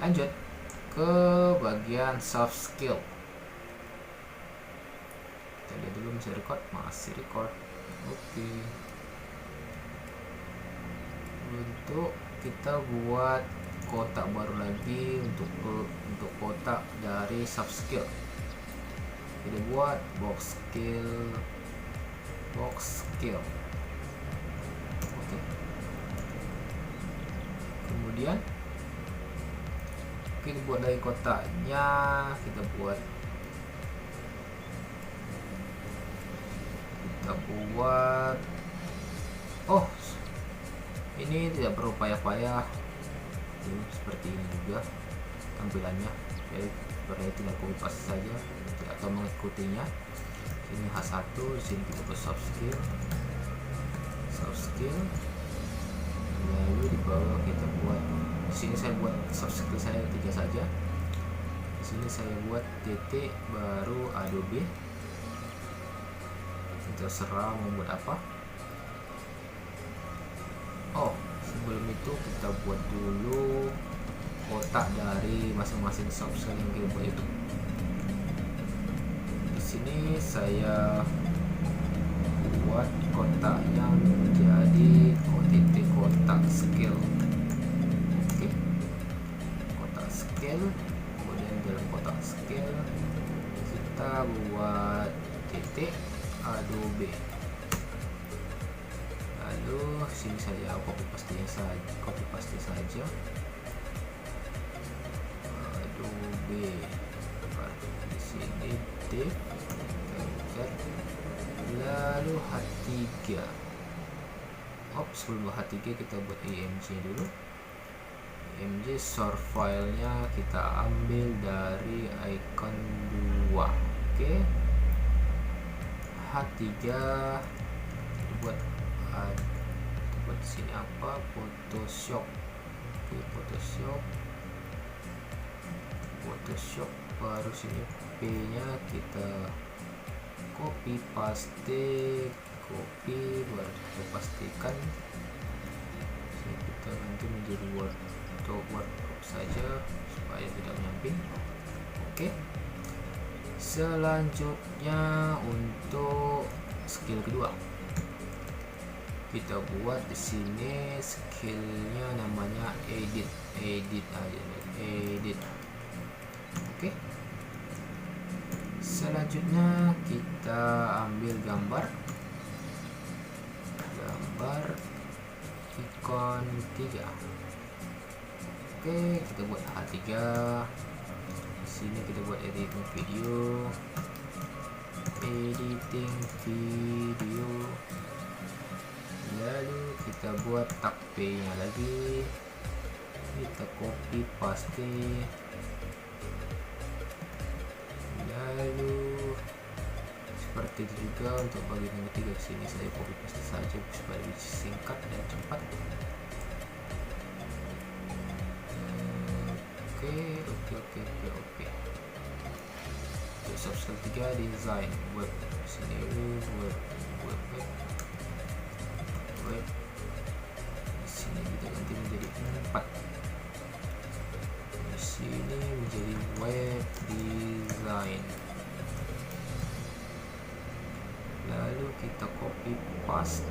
Lanjut ke bagian soft skill. Kita lihat dulu, masih record. Oke, untuk kita buat kotak baru lagi untuk kotak dari subskill. Kita buat box skill. Oke. Kemudian kita buat dari kotaknya, kita buat oh, ini tidak perlu payah-payah, seperti ini juga tampilannya. Jadi sebenarnya tinggal copy paste saja atau mengikutinya. Ini H1, di sini kita buat subskill, lalu di bawah kita buat, di sini saya buat subskill saya 3 saja. Di sini saya buat titik baru Adobe, terserah membuat apa. Oh, sebelum itu kita buat dulu kotak dari masing-masing subskill yang kita buat itu. Di sini saya buat kotaknya menjadi titik kotak skill. Oke. Kotak skill, kemudian dalam kotak skill kita buat titik Adobe. Lalu sini saya copy paste saja Adobe. Di sini div, lalu H3. Sebelum H3 kita buat img dulu. Img source filenya kita ambil dari icon 2. Oke. H3 buat sini apa, Photoshop. Oke, Photoshop baru sini P nya kita copy baru kita pastikan. Sini kita ganti menjadi Word atau Wordproof saja supaya tidak menyamping. Oke. Selanjutnya untuk skill kedua, kita buat di sini skillnya namanya edit aja, edit. Oke. Selanjutnya kita ambil gambar ikon 3. Oke, kita buat H3. Di sini kita buat editing video. Lalu kita buat tag P nya lagi, kita copy paste. Lalu seperti itu juga untuk bagian yang ketiga. Di sini saya copy paste saja supaya lebih singkat dan cepat. Oke. Untuk subskill 3 design web, sini web. Di sini kita ganti menjadi 4. Di sini menjadi web design. Lalu kita copy paste.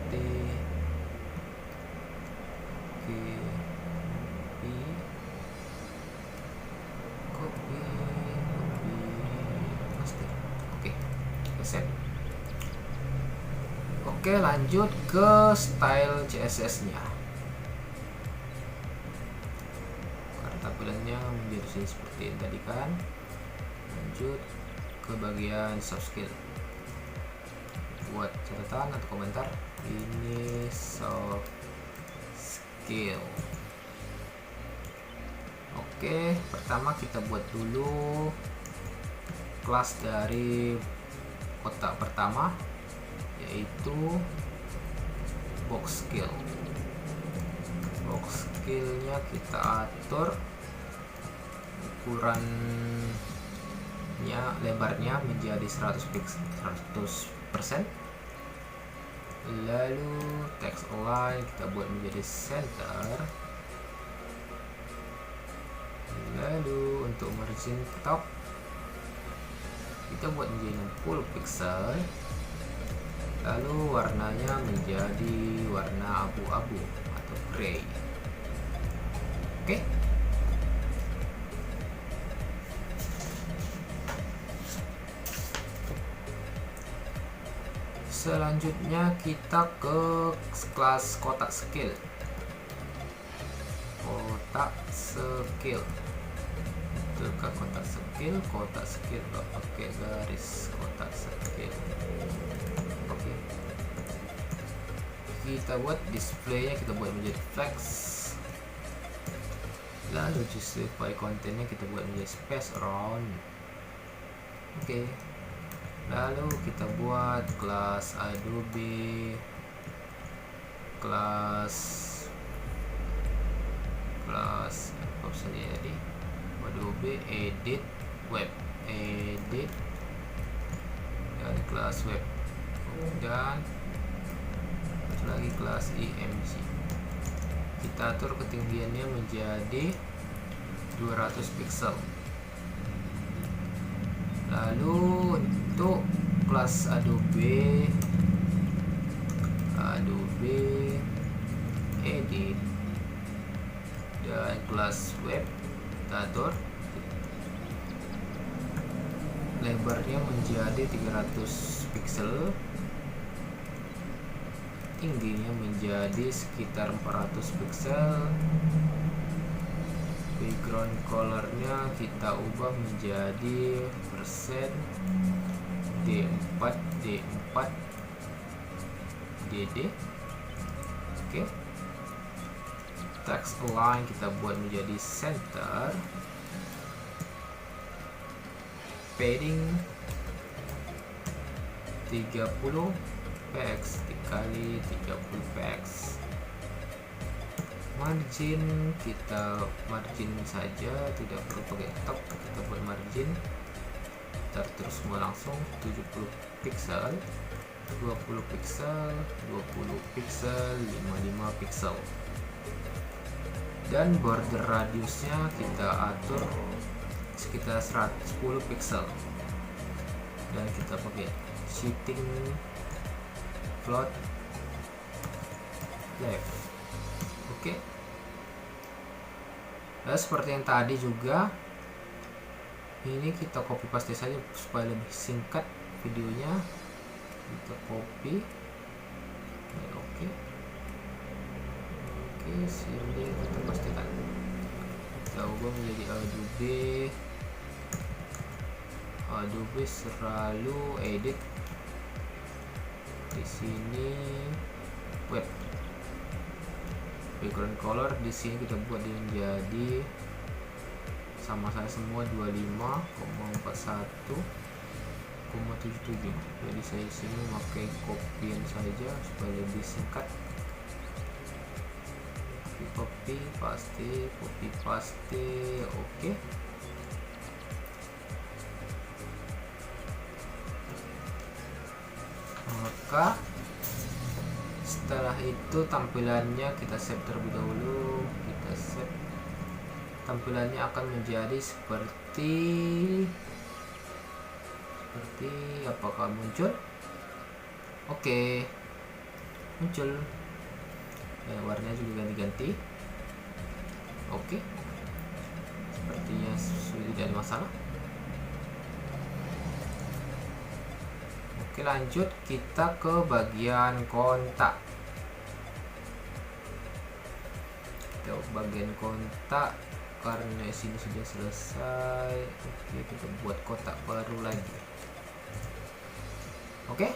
Copy paste. Save. Oke, lanjut ke style CSS nya. Karena tampilannya menjadi seperti yang tadi kan. Lanjut ke bagian subskill. Buat catatan atau komentar, ini subskill. Oke, pertama kita buat dulu kelas dari kotak pertama, yaitu box skill. Box skillnya kita atur ukurannya, lebarnya menjadi 100%. Lalu text align kita buat menjadi center. Lalu untuk margin top kita buat menjadi 60 pixel. Lalu warnanya menjadi warna abu-abu atau gray. Oke, Selanjutnya kita ke kelas kotak skill. Tekan kotak skill, pakai garis kotak skill. Oke. Kita buat displaynya, kita buat menjadi flex. Lalu justify kontennya kita buat menjadi space around. Oke. Lalu kita buat kelas Adobe, kelas apa saja tadi, Adobe edit web, dan kelas web, dan satu lagi kelas img. Kita atur ketinggiannya menjadi 200 pixel. Lalu untuk kelas Adobe edit dan kelas web, kita atur lebarnya menjadi 300 pixel, tingginya menjadi sekitar 400 pixel. Background colornya kita ubah menjadi persen D4 DD. Oke. Text align kita buat menjadi center. Padding 30 px dikali 30 px. Margin kita margin saja, tidak perlu pakai top. Kita buat margin, kita terus semua langsung 70 pixel, 20 pixel, 20 pixel, 55 pixel. Dan border radiusnya kita atur sekitar 110 pixel, dan kita pakai shifting float left. Oke. Nah, seperti yang tadi juga, ini kita copy paste saja supaya lebih singkat videonya. Kita copy. Oke. Sini kita pastikan. Kita ubah menjadi Adobe selalu edit. Di sini web. Background color di sini kita buat menjadi sama saya semua 25,41,77. Jadi saya sini memakai copyan saja supaya lebih singkat. Copy paste. Oke. Maka setelah itu tampilannya kita save terlebih dahulu. Kita save, tampilannya akan menjadi seperti apakah muncul? Oke, muncul. Warnanya juga ganti-ganti. Oke, sepertinya sudah tidak ada masalah. Oke, lanjut kita ke bagian kontak. Kita bagian kontak karena sini sudah selesai. Oke, kita buat kotak baru lagi. Oke,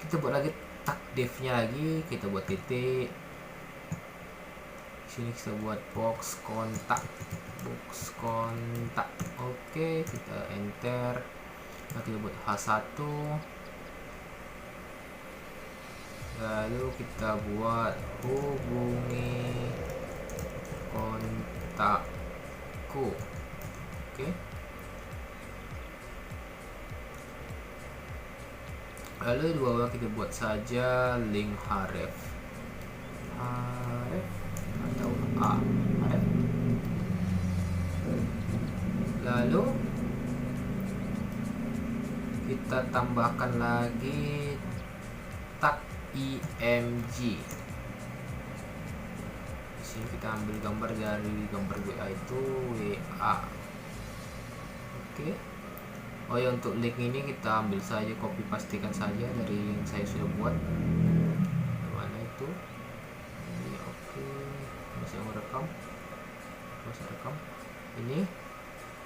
kita buat lagi tag div-nya lagi. Kita buat titik. Sini kita buat box kontak. Oke, kita enter. Nah, kita buat H1, lalu kita buat hubungi kontakku. Oke. Lalu di bawah kita buat saja link href atau href. Lalu kita tambahkan lagi tag img. Di sini kita ambil gambar dari gambar WA itu WA. Oke. Oh ya, untuk link ini kita ambil saja, copy pastikan saja dari yang saya sudah buat. Mana itu? Ini oke. Masih merekam. Masih rekam. Ini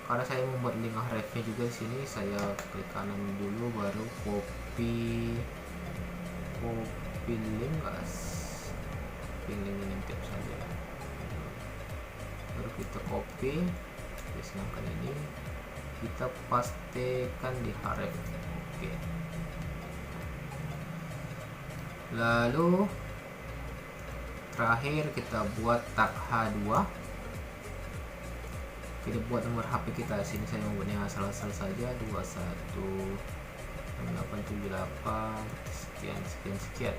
karena saya membuat link hrefnya juga di sini, saya klik kanan dulu baru copy link, guys. Link ini tip saja. Baru kita copy, sedangkan ini kita pastikan di href. Oke. Lalu terakhir kita buat tag H2. Kita buat nomor HP kita. Sini saya membuatnya asal-asal saja, 216878 sekian.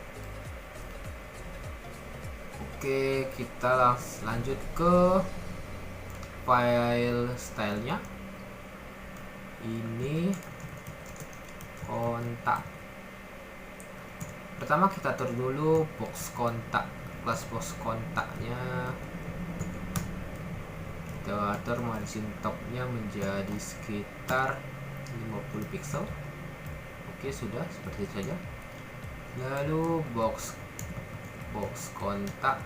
Oke, kita lanjut ke file stylenya. Ini kontak. Pertama kita atur dulu box kontak. Kelas box kontaknya kita atur margin topnya menjadi sekitar 50 pixel. Oke, sudah seperti itu saja. Lalu box kontak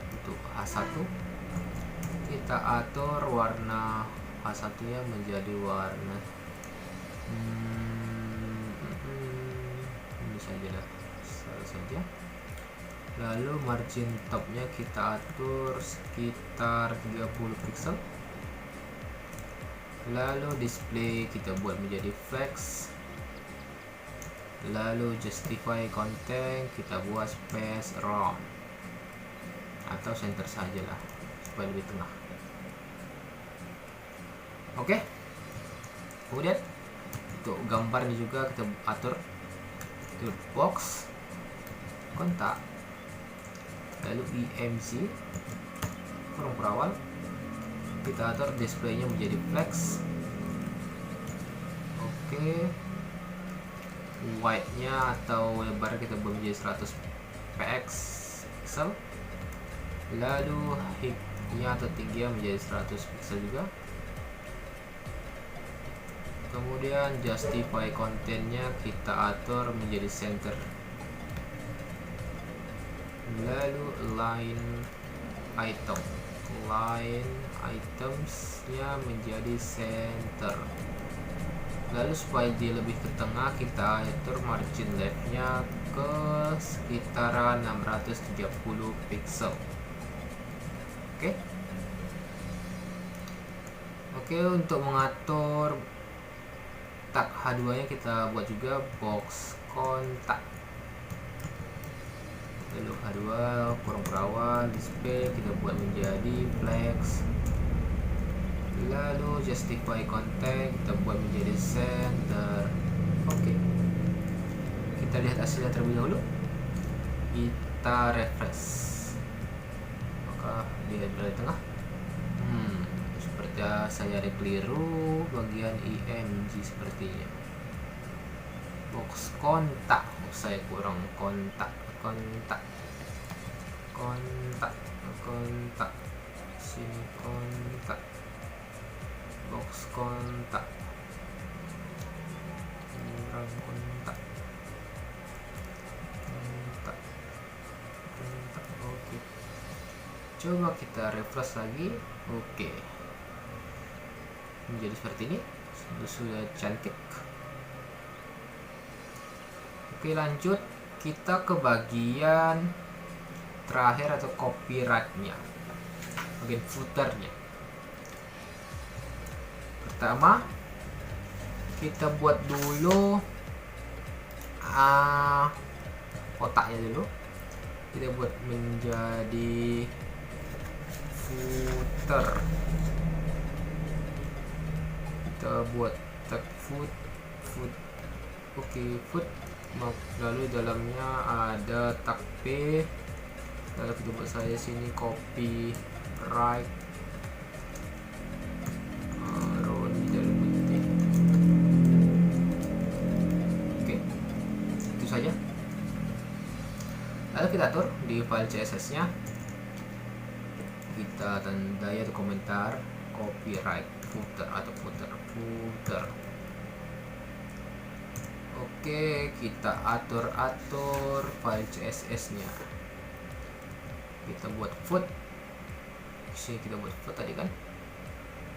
untuk H1 kita atur warna H1 nya menjadi warna ini saja. Lalu margin topnya kita atur sekitar 30 pixel. Lalu display kita buat menjadi flex. Lalu justify content kita buat space round atau center sajalah supaya lebih tengah. Oke. Kemudian untuk gambarnya juga kita atur itu box kontak, lalu IMG kurung perawal, kita atur displaynya menjadi flex. Oke. White nya atau lebar kita buat menjadi 100 pixel. Lalu height nya atau tingginya menjadi 100 pixel juga. Kemudian justify contentnya kita atur menjadi center. Lalu line itemsnya menjadi center. Lalu supaya dia lebih ke tengah kita atur margin left nya ke sekitaran 630 pixel. Oke, untuk mengatur tag H2 nya kita buat juga box kontak. Lalu H2 kurung perawal, display kita buat menjadi flex. Lalu justify content kita buat menjadi center. Oke. Kita lihat hasilnya terlebih dahulu. Kita refresh. Maka dia berada di tengah. Seperti saya ada keliru bagian IMG sepertinya. Box kontak, saya kurang kontak. Sini kontak. Box kontak. Kurang kontak. Oke. Coba kita refresh lagi. Oke. Menjadi seperti ini. Sudah cantik. Oke, lanjut kita ke bagian terakhir atau copyright-nya, bagian footer-nya. Pertama kita buat dulu kotaknya dulu, kita buat menjadi footer. Kita buat tag foot. Oke, foot. Lalu dalamnya ada tag P. Lalu kita buat saya sini copy right Roni Dalam Munte. Oke, itu saja. Lalu kita atur di file CSS nya kita tandai atau komentar copyright footer atau footer. Oke, kita atur file CSS nya, kita buat foot. Sini kita buat foot tadi kan,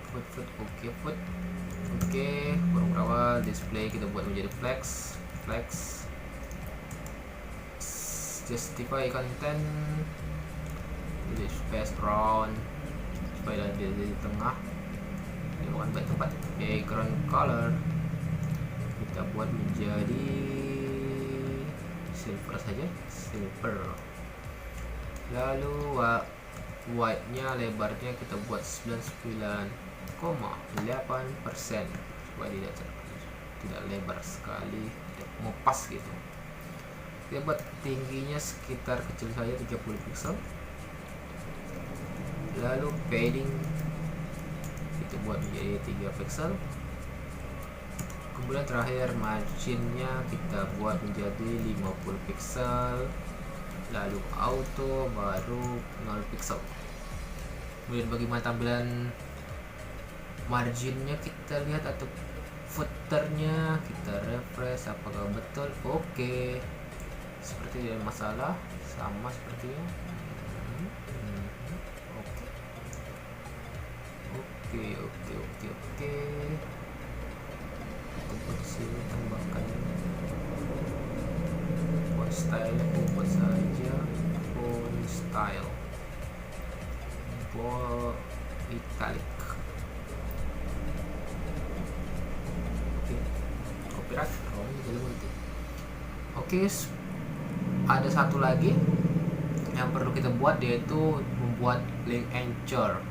foot. Oke, kurung awal display kita buat menjadi flex. Justify content, jadi space round supaya ada di tengah, ini bukan baik tempat. Background color kita buat menjadi silver saja, lalu white nya lebarnya kita buat 99,8% supaya tidak lebar sekali, mau pas gitu. Kita buat tingginya sekitar kecil saja 30 pixel, lalu padding kita buat menjadi 3 pixel, kemudian terakhir marginnya kita buat menjadi 50 pixel, lalu auto baru 0 pixel. Kemudian bagaimana tampilan marginnya kita lihat, atau footernya kita refresh apakah betul. Oke, seperti tidak ada masalah, sama sepertinya. Oke. Buat sini tambahkan buat style, buat saja font style, buat italic. Oke, copyright Oke, ada satu lagi yang perlu kita buat, yaitu membuat link anchor.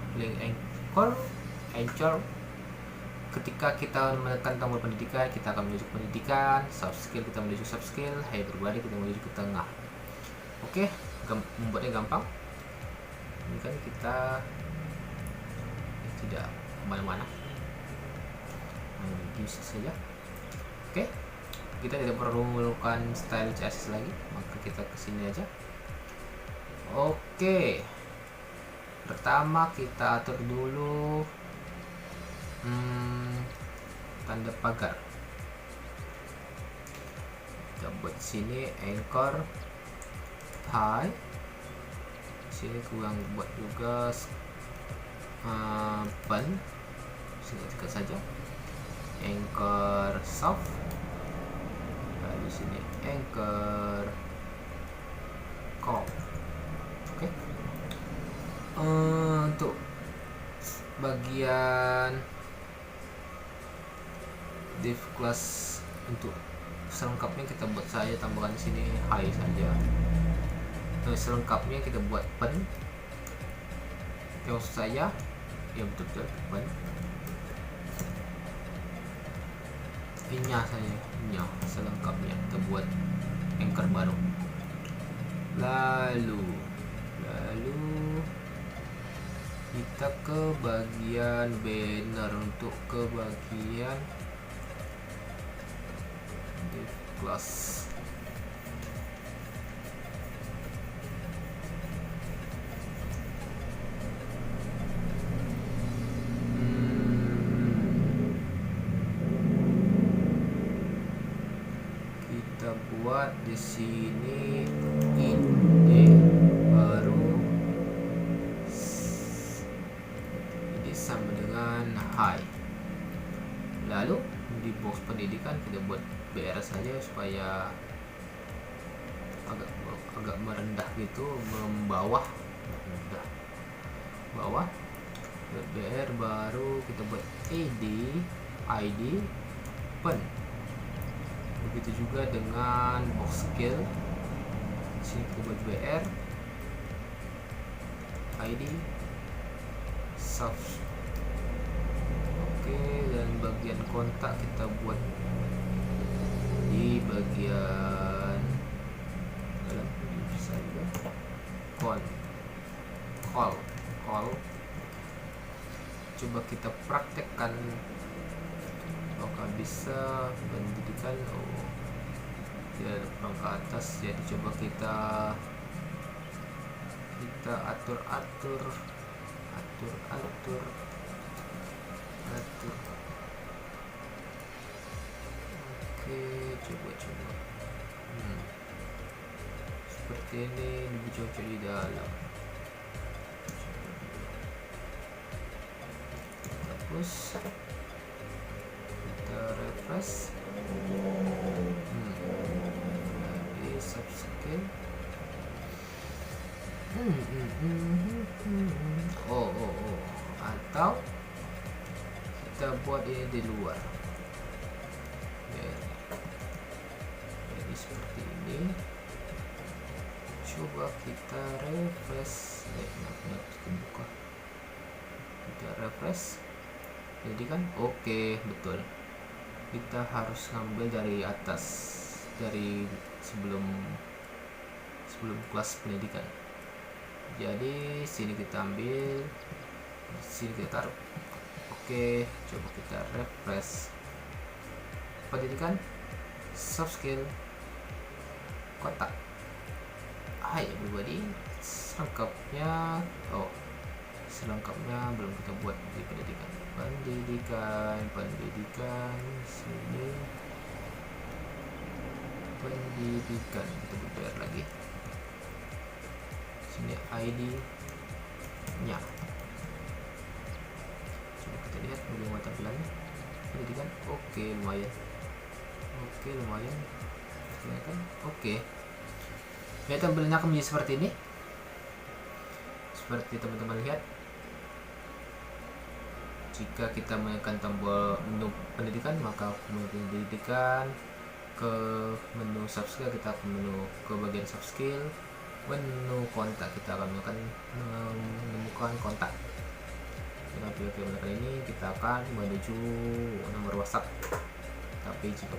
Ketika kita menekan tombol pendidikan, kita akan menuju pendidikan, soft skill kita menuju soft skill, everybody kita menuju ke tengah. Oke, membuatnya gampang. Ini kan kita tidak kemana-mana, bisa saja. Oke, kita tidak perlu melakukan style CSS lagi, maka kita kesini aja. Oke, pertama kita atur dulu tanda pagar. Kita buat sini anchor high, sini kurang buat juga pen, sini dekat saja anchor soft, lalu sini anchor core. Oke, untuk bagian div class untuk selengkapnya kita buat saja, tambahkan sini high saja. Selengkapnya kita buat pen, maksud saya ya betul pen, nya selengkapnya kita buat anchor baru. Lalu kita ke bagian banner, untuk ke bagian div class. Kita buat di sini ide baru sama dengan high. Lalu di box pendidikan kita buat BR saja supaya agak merendah gitu, membawah bawah. BR baru kita buat ID pen. Begitu juga dengan box skill, sini kita buat BR ID soft. Dan bagian kontak kita buat di bagian dalam saja call. Coba kita praktekkan apakah bisa pendidikan. Tidak ada kurang ke atas, jadi coba kita atur atur. Oke, coba seperti ini, lebih cocok di dalam. Hapus, kita refresh. Di subscale. Atau kita buat ini di luar. Jadi seperti ini. Coba kita refresh. Kita refresh. Jadi kan oke, betul. Kita harus ngambil dari atas, dari sebelum kelas pendidikan. Jadi sini kita ambil, sini kita taruh. Oke, coba kita refresh. Pendidikan, subscale, kotak. Hai everybody, selengkapnya belum kita buat di pendidikan. Sini pendidikan, kita bayar lagi. Sini ID nya. Coba kita lihat bagaimana tampilannya. Pendidikan, oke, lumayan. Kan oke. Ya, tampilannya akan menjadi seperti ini. Seperti teman-teman lihat. Jika kita menekan tombol menu pendidikan, maka menu pendidikan, ke menu subscale kita ke menu ke bagian subscale, menu kontak kita akan menemukan kontak. Dengan kita menekan ini, kita akan menuju nomor WhatsApp. Tapi jika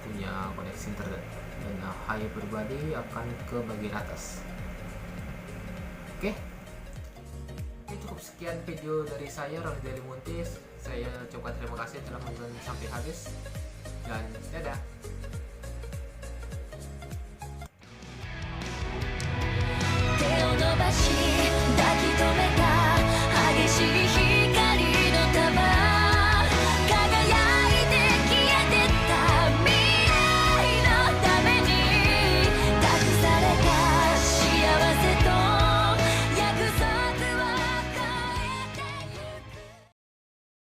punya koneksi internet, dan Hai pribadi akan ke bagian atas. Oke, cukup sekian video dari saya, Roni Delimunte. Saya ucapkan terima kasih telah menonton sampai habis, dan dadah.